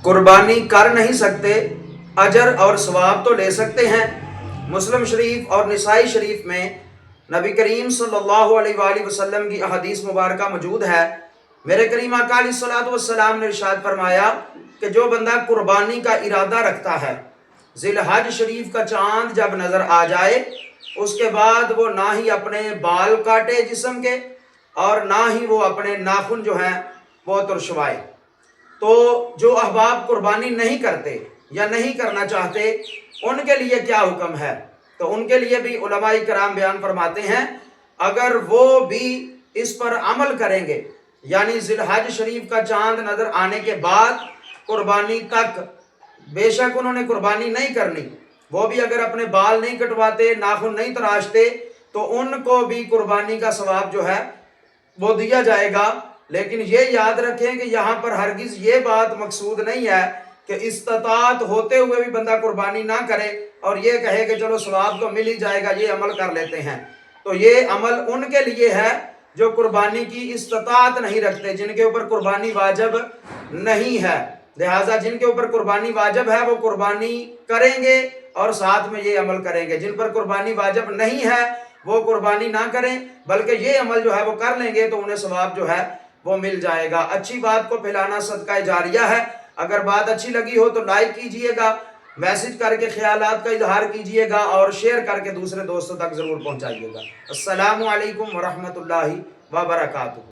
कुर्बानी कर नहीं सकते, अजर और सवाब तो ले सकते हैं। मुस्लिम शरीफ और निसाई शरीफ में नबी करीम सल्लल्लाहु अलैहि वसल्लम की अहदीस मुबारका मौजूद है। मेरे करीम आका अलैहिस्सलातु वस्सलाम ने इरशाद फरमाया कि जो बंदा कुर्बानी का इरादा रखता है, ज़िलहज शरीफ का चाँद जब नज़र आ जाए, उसके बाद वो ना ही अपने बाल काटे जिस्म के और ना ही वो अपने नाखून जो हैं वो तुरशवाए। तो जो अहबाब कुर्बानी नहीं करते या नहीं करना चाहते, उनके लिए क्या हुक्म है? तो उनके लिए भी उलमाए कराम बयान फरमाते हैं, अगर वो भी इस पर अमल करेंगे, यानी ज़िलहज शरीफ का चाँद नज़र आने के बाद कुर्बानी तक बेशक उन्होंने कुर्बानी नहीं करनी, वो भी अगर अपने बाल नहीं कटवाते, नाखून नहीं तराशते, तो उनको भी कुर्बानी का सवाब जो है वो दिया जाएगा। लेकिन ये याद रखें कि यहाँ पर हरगिज़ ये बात मकसूद नहीं है कि इस्तात होते हुए भी बंदा कुर्बानी ना करे और ये कहे कि चलो सवाब तो मिल ही जाएगा, ये अमल कर लेते हैं। तो ये अमल उनके लिए है जो कुर्बानी की इस्तात नहीं रखते, जिनके ऊपर कुर्बानी वाजिब नहीं है। लिहाजा जिनके ऊपर कुर्बानी वाजिब है वो कुर्बानी करेंगे और साथ में ये अमल करेंगे। जिन पर कुर्बानी वाजिब नहीं है वो कुर्बानी ना करें, बल्कि ये अमल जो है वो कर लेंगे तो उन्हें सवाब जो है वो मिल जाएगा। अच्छी बात को फैलाना सदका जारिया है। अगर बात अच्छी लगी हो तो लाइक कीजिएगा, मैसेज करके ख्यालात का इजहार कीजिएगा और शेयर करके दूसरे दोस्तों तक ज़रूर पहुँचाइएगा। अस्सलामु अलैकुम वरहमतुल्लाहि व बरकातुहू।